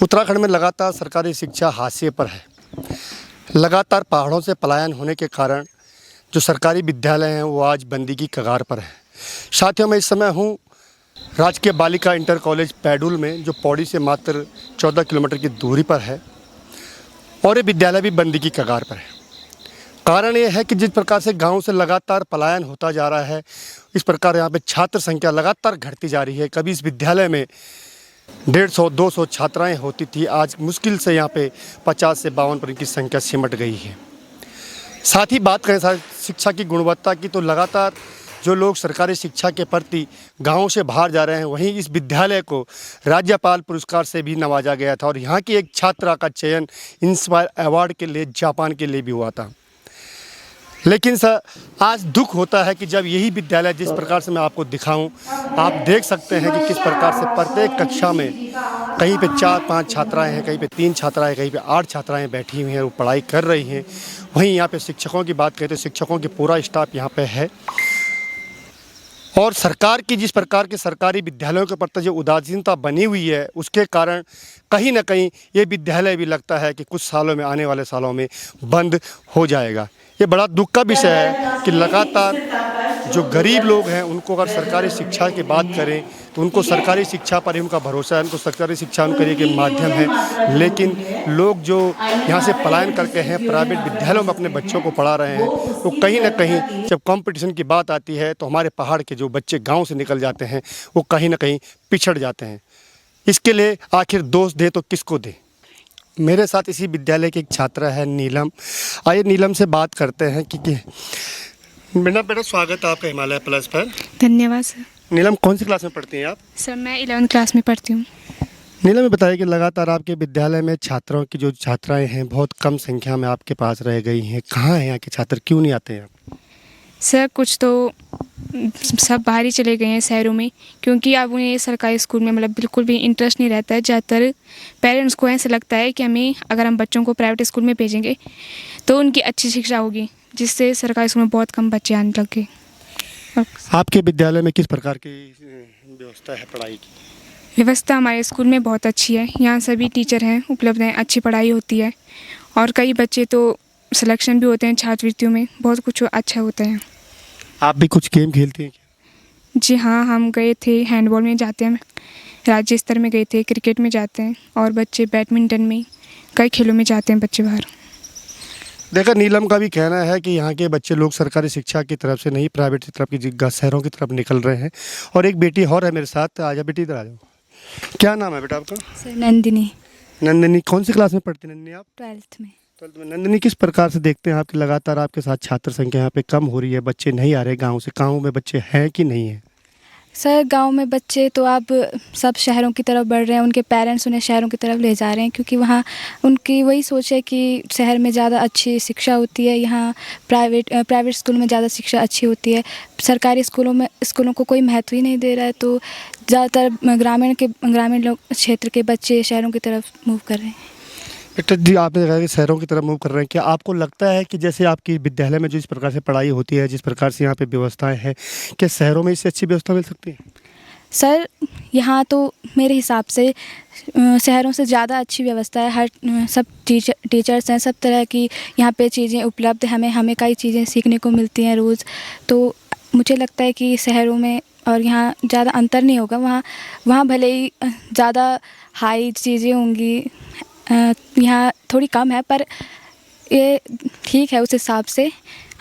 उत्तराखंड में लगातार सरकारी शिक्षा हाशिए पर है। लगातार पहाड़ों से पलायन होने के कारण जो सरकारी विद्यालय हैं वो आज बंदी की कगार पर हैं। साथियों, मैं इस समय हूँ राजकीय बालिका इंटर कॉलेज पैडुल में, जो पौड़ी से मात्र 14 किलोमीटर की दूरी पर है, और ये विद्यालय भी बंदी की कगार पर है। कारण ये है कि जिस प्रकार से गाँव से लगातार पलायन होता जा रहा है, इस प्रकार यहाँ पे छात्र संख्या लगातार घटती जा रही है। कभी इस विद्यालय में 150-200 छात्राएं होती थी, आज मुश्किल से यहाँ पे 50 से 52 पर इनकी संख्या सिमट गई है। साथ ही बात करें शिक्षा की गुणवत्ता की, तो लगातार जो लोग सरकारी शिक्षा के प्रति गाँव से बाहर जा रहे हैं, वहीं इस विद्यालय को राज्यपाल पुरस्कार से भी नवाजा गया था और यहाँ की एक छात्रा का चयन इंस्पायर अवार्ड के लिए जापान के लिए भी हुआ था। लेकिन सर, आज दुख होता है कि जब यही विद्यालय, जिस प्रकार से मैं आपको दिखाऊं, आप देख सकते हैं कि किस प्रकार से प्रत्येक कक्षा में कहीं पे 4-5 छात्राएं हैं, कहीं पे 3 छात्राएं, कहीं पे 8 छात्राएं बैठी हुई हैं, वो पढ़ाई कर रही हैं। वहीं यहाँ पे शिक्षकों की बात करें तो शिक्षकों की पूरा स्टाफ यहाँ पे है। और सरकार की जिस प्रकार के सरकारी विद्यालयों के प्रति जो उदासीनता बनी हुई है, उसके कारण कहीं ना कहीं ये विद्यालय भी लगता है कि कुछ सालों में, आने वाले सालों में बंद हो जाएगा। ये बड़ा दुख का विषय है कि लगातार जो गरीब लोग हैं, उनको अगर सरकारी शिक्षा की बात करें तो उनको सरकारी शिक्षा पर ही उनका भरोसा है, उनको सरकारी शिक्षा उनके लिए एक माध्यम है। लेकिन लोग जो यहाँ से पलायन करके हैं, प्राइवेट विद्यालयों में अपने बच्चों को पढ़ा रहे हैं, तो कहीं ना कहीं जब कंपटीशन की बात आती है तो हमारे पहाड़ के जो बच्चे गाँव से निकल जाते हैं, वो कहीं ना कहीं पिछड़ जाते हैं। इसके लिए आखिर दोष दे तो किसको दे। मेरे साथ इसी विद्यालय की एक छात्रा है, नीलम। आइए नीलम से बात करते हैं कि बेटा स्वागत है आपका हिमालय प्लस पर। धन्यवाद सर। नीलम, कौन सी क्लास में पढ़ती हैं आप? सर मैं 11वीं क्लास में पढ़ती हूँ। नीलम, में बताइए कि लगातार आपके विद्यालय में छात्रों की जो छात्राएं हैं बहुत कम संख्या में आपके पास रह गई हैं। कहाँ हैं यहाँ के छात्र, क्यों नहीं आते हैं? सर कुछ तो सब बाहर ही चले गए हैं शहरों में, क्योंकि अब उन्हें सरकारी स्कूल में मतलब बिल्कुल भी इंटरेस्ट नहीं रहता है। ज़्यादातर पेरेंट्स को ऐसा लगता है कि हमें, अगर हम बच्चों को प्राइवेट स्कूल में भेजेंगे तो उनकी अच्छी शिक्षा होगी, जिससे सरकारी स्कूल में बहुत कम बच्चे आने लगे। आपके विद्यालय में किस प्रकार की व्यवस्था है पढ़ाई की? व्यवस्था हमारे स्कूल में बहुत अच्छी है। यहाँ सभी टीचर हैं, उपलब्ध हैं, अच्छी पढ़ाई होती है और कई बच्चे तो सिलेक्शन भी होते हैं छात्रवृत्तियों में, बहुत कुछ अच्छा होता है। आप भी कुछ गेम खेलते हैं क्या? जी हाँ, हम गए थे, हैंडबॉल में जाते हैं, राज्य स्तर में गए थे, क्रिकेट में जाते हैं और बच्चे बैडमिंटन में, कई खेलों में जाते हैं बच्चे बाहर। देखा, नीलम का भी कहना है कि यहाँ के बच्चे लोग सरकारी शिक्षा की तरफ से नहीं, प्राइवेट की तरफ की, शहरों की तरफ निकल रहे हैं। और एक बेटी और है मेरे साथ। आजा बेटी, इधर आ जाओ। क्या नाम है बेटा आपका? सर नंदिनी। नंदिनी, कौन सी क्लास में पढ़ती हैं नंदिनी आप? 12th में। 12th में। नंदिनी, किस प्रकार से देखते हैं आप कि लगातार आपके साथ छात्र संख्या यहाँ पे कम हो रही है, बच्चे नहीं आ रहे गाँव से? गाँव में बच्चे हैं कि नहीं है? सर गांव में बच्चे तो अब सब शहरों की तरफ बढ़ रहे हैं, उनके पेरेंट्स उन्हें शहरों की तरफ ले जा रहे हैं, क्योंकि वहाँ उनकी वही सोच है कि शहर में ज़्यादा अच्छी शिक्षा होती है, यहाँ प्राइवेट स्कूल में ज़्यादा शिक्षा अच्छी होती है। सरकारी स्कूलों को कोई महत्व ही नहीं दे रहा है, तो ज़्यादातर ग्रामीण लोग क्षेत्र के बच्चे शहरों की तरफ मूव कर रहे हैं। बेटा जी, आपने कहा कि शहरों की तरफ मूव कर रहे हैं, क्या आपको लगता है कि जैसे आपकी विद्यालय में जिस प्रकार से पढ़ाई होती है, जिस प्रकार से यहाँ पे व्यवस्थाएं हैं, क्या शहरों में इससे अच्छी व्यवस्था मिल सकती है? सर यहाँ तो मेरे हिसाब से शहरों से ज़्यादा अच्छी व्यवस्था है। हर सब टीचर्स हैं, सब तरह की यहाँ पे चीज़ें उपलब्ध हैं, हमें कई चीज़ें सीखने को मिलती हैं रोज़। तो मुझे लगता है कि शहरों में और यहाँ ज़्यादा अंतर नहीं होगा। वहाँ भले ही ज़्यादा हाई चीज़ें होंगी, यहाँ थोड़ी कम है, पर ये ठीक है उस हिसाब से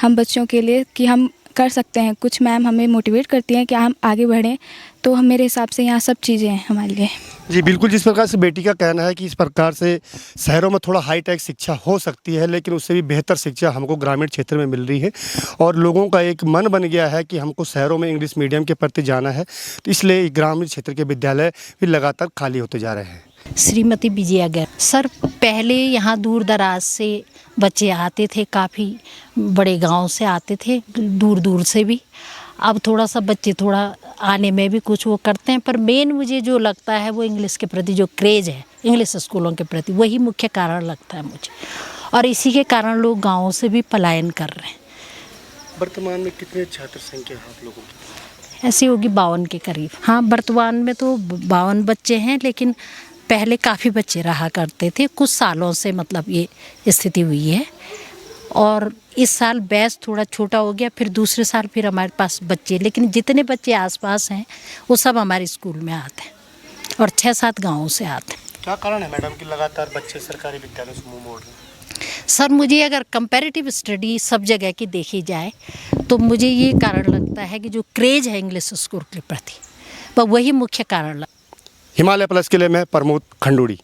हम बच्चों के लिए कि हम कर सकते हैं कुछ। मैम हमें मोटिवेट करती हैं कि हम आगे बढ़ें, तो हम मेरे हिसाब से यहाँ सब चीज़ें हैं हमारे लिए। जी बिल्कुल, जिस प्रकार से बेटी का कहना है कि इस प्रकार से शहरों में थोड़ा हाईटेक शिक्षा हो सकती है, लेकिन उससे भी बेहतर शिक्षा हमको ग्रामीण क्षेत्र में मिल रही है और लोगों का एक मन बन गया है कि हमको शहरों में इंग्लिश मीडियम के प्रति जाना है, तो इसलिए ग्रामीण क्षेत्र के विद्यालय भी लगातार खाली होते जा रहे हैं। श्रीमती विजया गर सर, पहले यहाँ दूर दराज से बच्चे आते थे, काफ़ी बड़े गांव से आते थे, दूर दूर से भी। अब थोड़ा सा बच्चे थोड़ा आने में भी कुछ वो करते हैं, पर मेन मुझे जो लगता है वो इंग्लिश के प्रति जो क्रेज़ है, इंग्लिश स्कूलों के प्रति, वही मुख्य कारण लगता है मुझे, और इसी के कारण लोग गाँव से भी पलायन कर रहे हैं। वर्तमान में कितने छात्र संख्या है आप लोगों की? ऐसी होगी 52 के करीब। हाँ, वर्तमान में तो 52 बच्चे हैं, लेकिन पहले काफ़ी बच्चे रहा करते थे, कुछ सालों से मतलब ये स्थिति हुई है। और इस साल बैच थोड़ा छोटा हो गया, फिर दूसरे साल फिर हमारे पास बच्चे, लेकिन जितने बच्चे आसपास हैं वो सब हमारे स्कूल में आते हैं और 6-7 गाँवों से आते हैं। क्या कारण है मैडम कि लगातार बच्चे सरकारी विद्यालयों से मुंह मोड़ रहे हैं? सर, मुझे अगर कंपैरेटिव स्टडी सब जगह की देखी जाए तो मुझे ये कारण लगता है कि जो क्रेज है इंग्लिश स्कूल के प्रति, वही मुख्य कारण लगता है। हिमालय प्लस के लिए मैं प्रमोद खंडूड़ी।